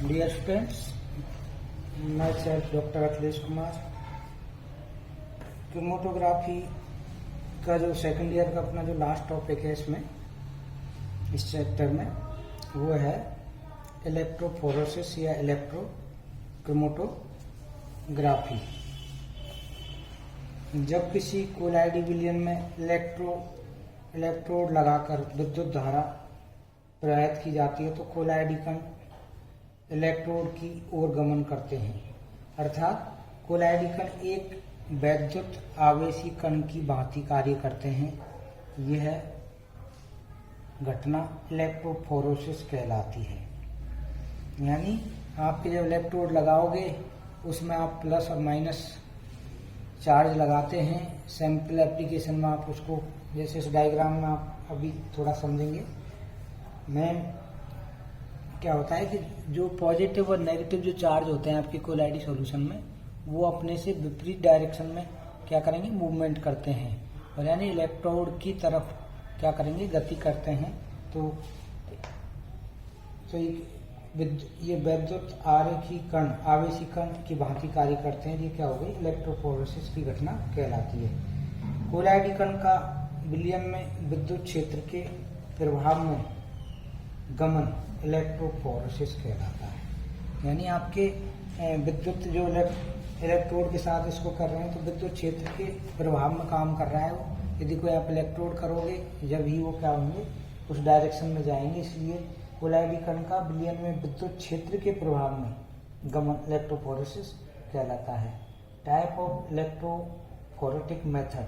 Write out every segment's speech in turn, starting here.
Dear students, मैं self doctor Akhilesh Kumar. Chromatography का जो सेकंड ईयर का अपना जो लास्ट टॉपिक है इसमें इस चैप्टर में वो है इलेक्ट्रोफोरेसिस या इलेक्ट्रोक्रोमेटोग्राफी। जब किसी कोलाइडी विलयन में इलेक्ट्रोड लगाकर विद्युत धारा प्रवाहित की जाती है तो कोलाइडी कण इलेक्ट्रोड की ओर गमन करते हैं, अर्थात कोलाइडी कण एक वैद्युत आवेशी कण की भांति कार्य करते हैं। यह घटना इलेक्ट्रोफोरेसिस कहलाती है। यानी आपके जब इलेक्ट्रोड लगाओगे उसमें आप प्लस और माइनस चार्ज लगाते हैं। सैंपल एप्लीकेशन में आप उसको, जैसे इस डायग्राम में आप अभी थोड़ा समझेंगे, मैं क्या होता है कि जो पॉजिटिव और नेगेटिव जो चार्ज होते हैं आपके कोलाइडी सॉल्यूशन में, वो अपने से विपरीत डायरेक्शन में क्या करेंगे, मूवमेंट करते हैं, और यानी इलेक्ट्रोड की तरफ क्या करेंगे, गति करते हैं। तो ये वैद्युत आरेखी कण आवेशी कण की भांति कार्य करते हैं। ये क्या हो गई, इलेक्ट्रोफोरेसिस की घटना कहलाती है। कोलाइडी कण का विलयन में विद्युत क्षेत्र के प्रभाव में गमन इलेक्ट्रोफोरेसिस कहलाता है। यानी आपके विद्युत जो इलेक्ट्रोड के साथ इसको कर रहे हैं तो विद्युत क्षेत्र के प्रभाव में काम कर रहा है वो। यदि कोई आप इलेक्ट्रोड करोगे जब ही वो क्या होंगे, उस डायरेक्शन में जाएंगे। इसलिए कोलाइडी कण का विलयन में विद्युत क्षेत्र के प्रभाव में गमन इलेक्ट्रोफोरेसिस कहलाता है। Type of electrophoretic method.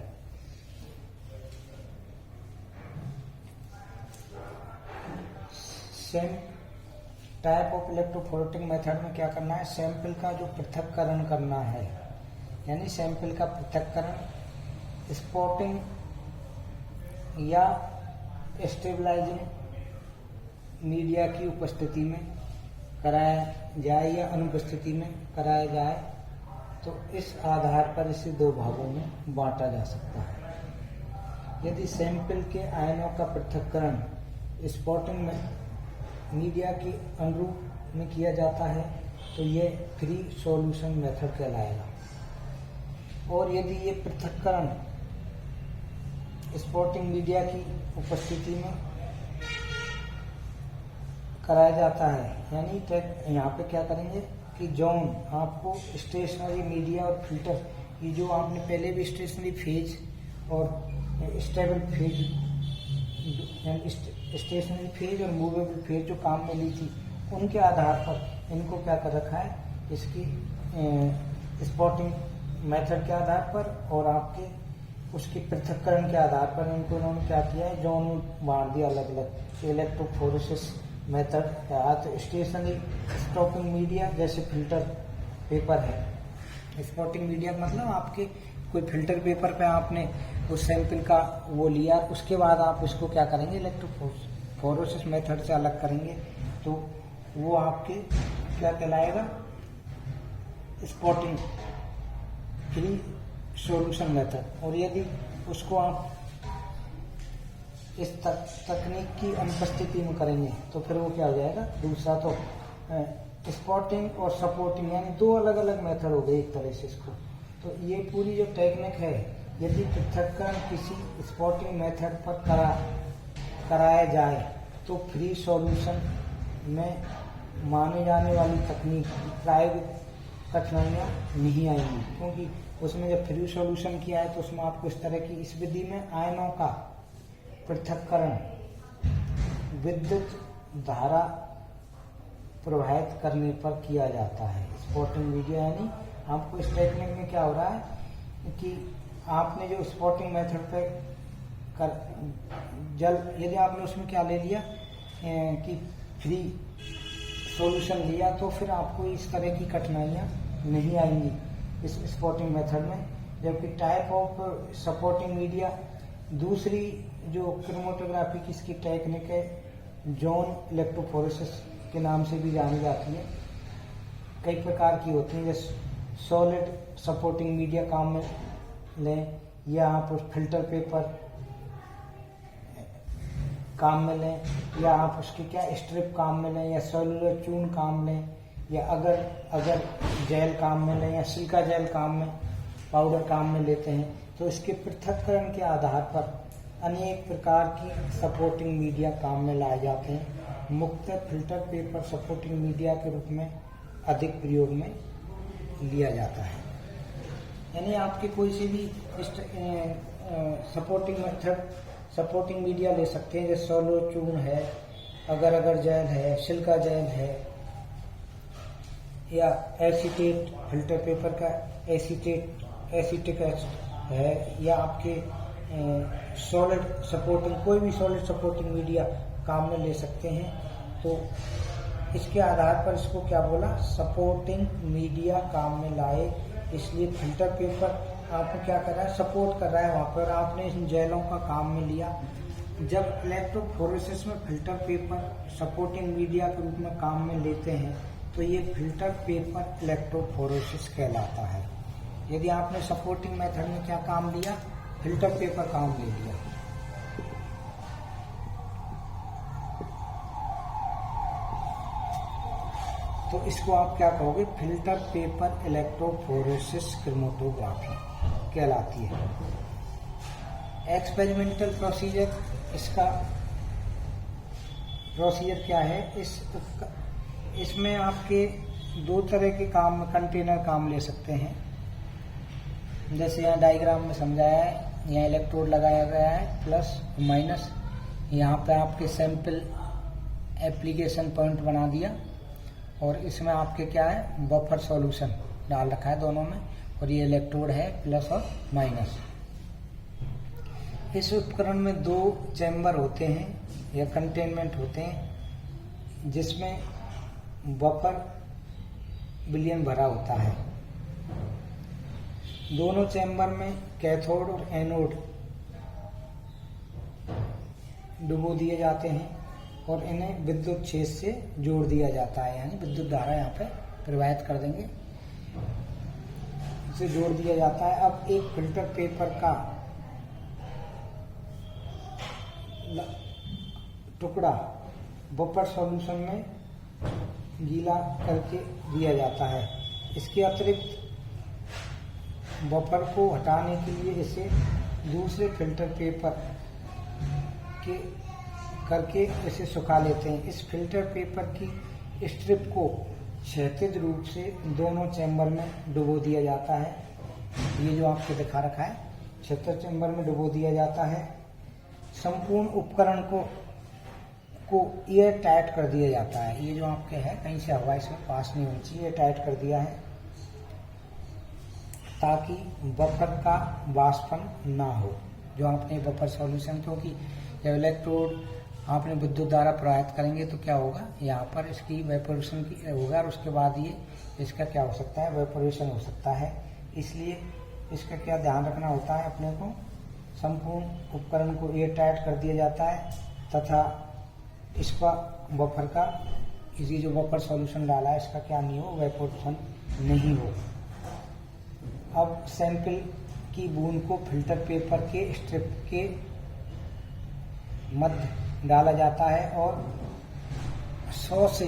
Type of electrophoretic method में क्या करना है, सैंपल का जो पृथक्करण करना है, यानी सैंपल का पृथक्करण स्पॉटिंग या स्टेबलाइजिंग मीडिया की उपस्थिति में कराया जाए या अनुपस्थिति में कराया जाए, तो इस आधार पर इसे दो भागों में बांटा जा सकता है। यदि सैंपल के आयनों का पृथक्करण स्पॉटिंग में मीडिया के अनुरूप में किया जाता है तो ये फ्री सॉल्यूशन मेथड कहलाएगा। और यदि ये पृथक्करण स्पॉटिंग मीडिया की उपस्थिति में कराया जाता है, यानी यहाँ पे क्या करेंगे कि जोन आपको स्टेशनरी मीडिया और फिल्टर, ये जो आपने पहले भी स्टेशनरी फेज और स्टेबल फेज, स्टेशनरी फेज और मूवेबल फेज जो काम में ली थी, उनके आधार पर इनको क्या कर रखा है, इसकी स्पॉटिंग मेथड के आधार पर और आपके उसके पृथक्करण के आधार पर इनको इन्होंने क्या किया है, जोन में बांट दिया अलग अलग। इलेक्ट्रोफोरेसिस मेथड या तो स्टेशनरी स्टॉपिंग मीडिया जैसे फिल्टर पेपर है। स्पॉटिंग मीडिया मतलब आपके कोई फिल्टर पेपर पे आपने उस सैंपल का वो लिया, उसके बाद आप इसको क्या करेंगे, इलेक्ट्रोफोरेसिस मेथड से अलग करेंगे, तो वो आपके क्या कहलाएगा, स्पॉटिंग फ्री सॉल्यूशन मेथड। और यदि उसको आप इस तकनीक की अनुपस्थिति में करेंगे तो फिर वो क्या हो जाएगा, दूसरा। तो स्पॉटिंग और सपोर्टिंग यानी दो अलग अलग मेथड हो गए एक तरह से इसको। तो ये पूरी जो टेक्निक है, यदि पृथक्करण किसी स्पॉटिंग मेथड पर कराया जाए तो फ्री सॉल्यूशन में माने जाने वाली तकनीक प्रायोगिक कठिनाइयाँ नहीं आएंगी, क्योंकि उसमें जब फ्री सॉल्यूशन किया है तो उसमें आपको इस तरह की, इस विधि में आयनों का पृथक्करण विद्युत धारा प्रवाहित करने पर किया जाता है। स्पॉटिंग मीडिया यानी आपको इस टेक्निक में क्या हो रहा है कि आपने जो स्पॉटिंग मेथड पे यदि आपने उसमें क्या ले लिया कि फ्री सॉल्यूशन लिया, तो फिर आपको इस तरह की कठिनाइयाँ नहीं आएंगी इस स्पॉटिंग मेथड में। जबकि टाइप ऑफ सपोर्टिंग मीडिया, दूसरी जो क्रोमेटोग्राफी की इसकी टेक्निक है, जोन इलेक्ट्रोफोरेसिस के नाम से भी जानी जाती है। कई प्रकार की होती है, जैसे सॉलिड सपोर्टिंग मीडिया काम में लें, या आप फिल्टर पेपर काम में लें, या आप उसके क्या स्ट्रिप काम में लें, या सेलुलर चून काम लें, या अगर जेल काम में लें या सिलिका जेल काम में, पाउडर काम में लेते हैं, तो इसके पृथक्करण के आधार पर अनेक प्रकार की सपोर्टिंग मीडिया काम में लाए जाते हैं। मुख्यतः फिल्टर पेपर सपोर्टिंग मीडिया के रूप में अधिक प्रयोग में लिया जाता है। यानी आपके कोई से भी सपोर्टिंग मीडिया ले सकते हैं, जैसे सोलो चून है, अगर जेल है, सिलिका जेल है, या एसीटेट फिल्टर पेपर का एसीटिक एसिड है, या आपके सॉलिड सपोर्टिंग, कोई भी सॉलिड सपोर्टिंग मीडिया काम में ले सकते हैं। तो इसके आधार पर इसको क्या बोला, सपोर्टिंग मीडिया काम में लाए। इसलिए फिल्टर पेपर आपको क्या कर रहा है, सपोर्ट कर रहा है। वहाँ पर आपने इन जेलों का काम में लिया। जब इलेक्ट्रोफोरेसिस में फिल्टर पेपर सपोर्टिंग मीडिया के रूप में काम में लेते हैं, तो ये फिल्टर पेपर इलेक्ट्रोफोरेसिस कहलाता है। यदि आपने सपोर्टिंग मेथड में क्या काम लिया, फिल्टर पेपर काम ले लिया। तो इसको आप क्या कहोगे, फिल्टर पेपर इलेक्ट्रोफोरेसिस क्रोमेटोग्राफी कहलाती है। एक्सपेरिमेंटल प्रोसीजर, इसका प्रोसीजर क्या है, इसमें आपके दो तरह के काम, कंटेनर काम ले सकते हैं। जैसे यहाँ डायग्राम में समझाया है, यहाँ इलेक्ट्रोड लगाया गया है प्लस माइनस, यहाँ पे आपके सैंपल एप्लीकेशन पॉइंट बना दिया, और इसमें आपके क्या है, बफर सॉल्यूशन डाल रखा है दोनों में, और ये इलेक्ट्रोड है प्लस और माइनस। इस उपकरण में दो चैम्बर होते हैं या कंटेनमेंट होते हैं, जिसमें बफर विलयन भरा होता है। दोनों चैम्बर में कैथोड और एनोड डुबो दिए जाते हैं, और इन्हें विद्युत छेद से जोड़ दिया जाता है, यानी विद्युत धारा यहाँ पे प्रवाहित कर देंगे, इसे जोड़ दिया जाता है। अब एक फिल्टर पेपर का टुकड़ा बफर सॉल्यूशन में गीला करके दिया जाता है। इसके अतिरिक्त बफर को हटाने के लिए इसे दूसरे फिल्टर पेपर के करके इसे सुखा लेते हैं। इस फिल्टर पेपर की स्ट्रिप को क्षैतिज रूप से दोनों चैम्बर में डुबो दिया जाता है। ये जो आपको दिखा रखा है, क्षैतिज चैम्बर में डुबो दिया जाता है। संपूर्ण उपकरण को एयर टाइट कर दिया जाता है। ये जो आपके है, कहीं से हवा इसमें पास नहीं होनी चाहिए, टाइट कर दिया है ताकि बफर का वाष्पन ना हो। जो आपने बफर सॉल्यूशन, क्योंकि जब इलेक्ट्रोड आपने विद्युत धारा प्रवाहित करेंगे तो क्या होगा, यहाँ पर इसकी वेपोरेशन की होगा, और उसके बाद ये इसका क्या हो सकता है, वेपोरेशन हो सकता है। इसलिए इसका क्या ध्यान रखना होता है अपने को, संपूर्ण उपकरण को एयर टाइट कर दिया जाता है, तथा इसका बफर का, इसी जो बफर सॉल्यूशन डाला है इसका क्या नहीं हो, वेपोरेशन नहीं हो। अब सैंपल की बूंद को फिल्टर पेपर के स्ट्रिप के मध्य डाला जाता है, और 100 से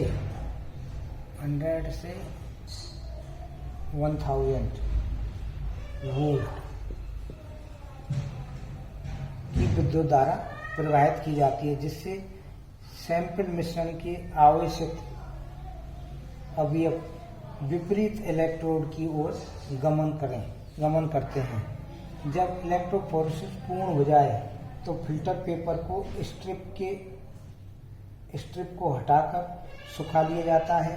1000 वोल्ट की विद्युत धारा प्रवाहित की जाती है, जिससे सैंपल मिश्रण के आवश्यक अवयव विपरीत इलेक्ट्रोड की ओर गमन करते हैं। जब इलेक्ट्रोफोरेसिस पूर्ण हो जाए तो फिल्टर पेपर को स्ट्रिप को हटाकर सुखा लिया जाता है।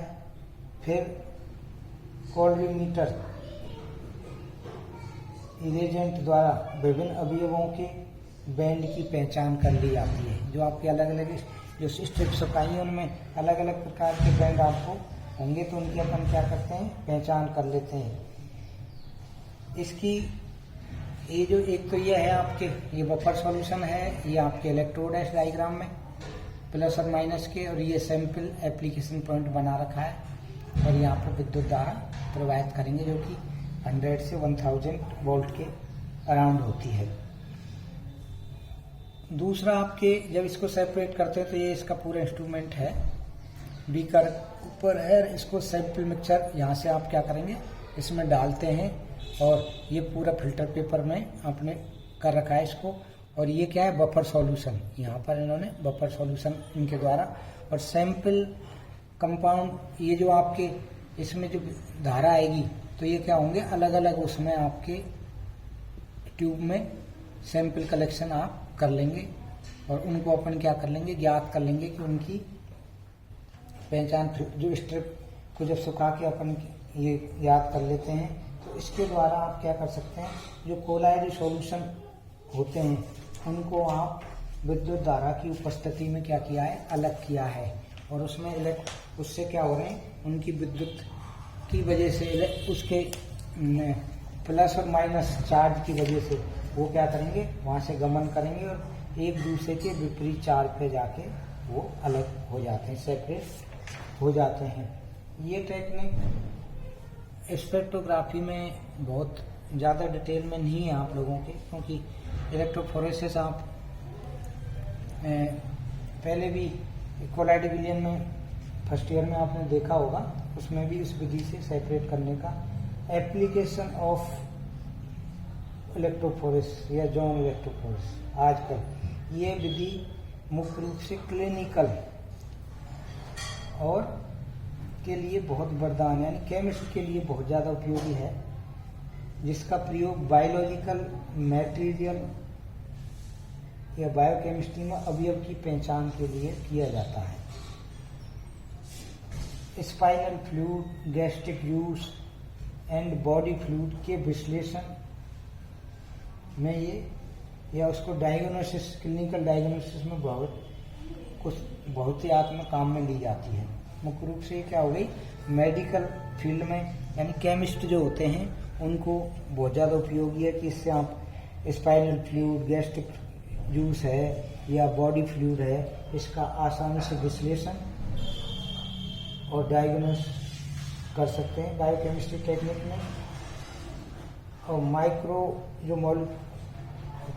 फिर कोलरीमीटर इरेजेंट द्वारा विभिन्न अवयवों के बैंड की पहचान कर ली जाती है। जो आपके अलग अलग जो स्ट्रिप सुखाई है, उनमें अलग अलग प्रकार के बैंड आपको होंगे, तो उनकी अपन क्या करते हैं, पहचान कर लेते हैं। इसकी ये जो एक तो ये है आपके, ये बफर सॉल्यूशन है, ये आपके इलेक्ट्रोड है इस डायग्राम में प्लस और माइनस के, और ये सैंपल एप्लीकेशन पॉइंट बना रखा है, और यहाँ पर विद्युत धारा प्रवाहित करेंगे जो कि 100 से 1000 वोल्ट के अराउंड होती है। दूसरा आपके जब इसको सेपरेट करते हैं तो ये इसका पूरा इंस्ट्रूमेंट है, बीकर ऊपर है, इसको सैंपल मिक्सचर यहाँ से आप क्या करेंगे इसमें डालते हैं और ये पूरा फिल्टर पेपर में आपने कर रखा है इसको। और ये क्या है बफर सॉल्यूशन, यहाँ पर इन्होंने बफर सॉल्यूशन इनके द्वारा और सैंपल कंपाउंड ये जो आपके इसमें जो धारा आएगी तो ये क्या होंगे अलग अलग उसमें आपके ट्यूब में सैंपल कलेक्शन आप कर लेंगे और उनको अपन क्या कर लेंगे ज्ञात कर लेंगे कि उनकी पहचान। जो स्ट्रिप को जब सुखा के अपन ये याद कर लेते हैं तो इसके द्वारा आप क्या कर सकते हैं जो कोलाइड सॉल्यूशन होते हैं उनको आप विद्युत धारा की उपस्थिति में क्या किया है अलग किया है और उसमें उससे क्या हो रहे हैं उनकी विद्युत की वजह से उसके प्लस और माइनस चार्ज की वजह से वो क्या करेंगे वहाँ से गमन करेंगे और एक दूसरे के विपरीत चार्ज पे जाके वो अलग हो जाते हैं, सेपरेट हो जाते हैं। ये टेक्निक स्पेक्ट्रोग्राफी में बहुत ज़्यादा डिटेल में नहीं है आप लोगों के, क्योंकि इलेक्ट्रोफोरेसिस आप पहले भी कोलाइड विलियन में फर्स्ट ईयर में आपने देखा होगा, उसमें भी इस विधि से सेपरेट करने का एप्लीकेशन ऑफ इलेक्ट्रोफोरेसिस या जॉन इलेक्ट्रोफोरेसिस आजकल ये विधि मुख्य रूप से क्लिनिकल और के लिए बहुत वरदान यानी केमिस्ट के लिए बहुत ज़्यादा उपयोगी है, जिसका प्रयोग बायोलॉजिकल मटेरियल या बायोकेमिस्ट्री में अवयव की पहचान के लिए किया जाता है। Spinal fluid, gastric juice and body fluid के विश्लेषण में ये या उसको डायग्नोसिस क्लिनिकल डायग्नोसिस में बहुत ही आत्म काम में ली जाती है। मुख्य रूप से क्या हो गई मेडिकल फील्ड में यानी केमिस्ट जो होते हैं उनको बहुत ज़्यादा उपयोगी है कि इससे आप स्पाइनल फ्लूइड, गैस्ट्रिक जूस है या बॉडी फ्लूइड है इसका आसानी से विश्लेषण और डायग्नोस कर सकते हैं बायोकेमिस्ट्री टेक्निक में। और माइक्रो जो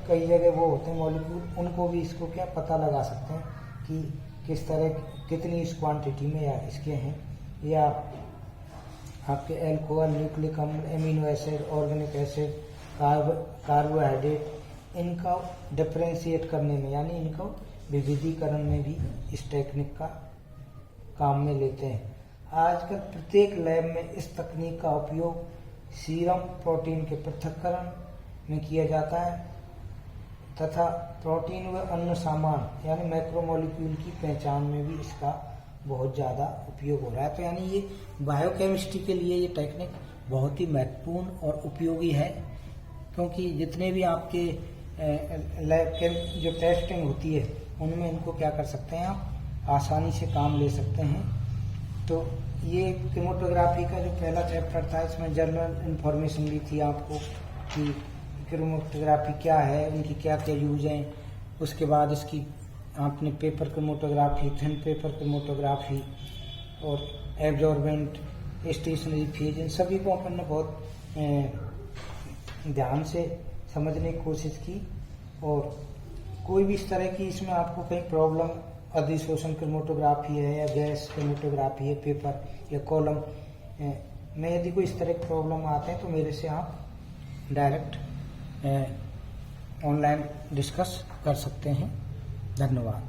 कई जगह वो होते हैं मॉलिक्यूल उनको भी इसको क्या पता लगा सकते हैं कि किस तरह कितनी इस क्वांटिटी में या इसके हैं, या आपके अल्कोहल, न्यूक्लिक अम्ल, amino acid, organic acid, carbohydrate इनका डिफरेंशिएट करने में यानी इनका विविधीकरण में भी इस टेक्निक का काम में लेते हैं। आजकल प्रत्येक लैब में इस तकनीक का उपयोग सीरम प्रोटीन के पृथक्करण में किया जाता है तथा प्रोटीन व अन्य सामान यानी मैक्रोमोलिक्यूल की पहचान में भी इसका बहुत ज़्यादा उपयोग हो रहा है। तो यानी ये बायोकेमिस्ट्री के लिए ये टेक्निक बहुत ही महत्वपूर्ण और उपयोगी है, क्योंकि जितने भी आपके लैब के जो टेस्टिंग होती है उनमें इनको क्या कर सकते हैं आप आसानी से काम ले सकते हैं। तो ये क्रोमेटोग्राफी का जो पहला चैप्टर था इसमें जनरल इन्फॉर्मेशन भी थी आपको कि क्रोमेटोग्राफी क्या है, उनकी क्या क्या यूज हैं। उसके बाद इसकी आपने paper chromatography, thin paper chromatography और एब्जॉर्बेंट, स्टेशनरी फेज इन सभी को अपन ने बहुत ध्यान से समझने की कोशिश की। और कोई भी इस तरह की इसमें आपको कहीं प्रॉब्लम अधिशोषण क्रोमेटोग्राफी है या गैस क्रोमेटोग्राफी है, पेपर या कॉलम में यदि कोई इस तरह की प्रॉब्लम आते हैं तो मेरे से आप डायरेक्ट ऑनलाइन डिस्कस कर सकते हैं। धन्यवाद।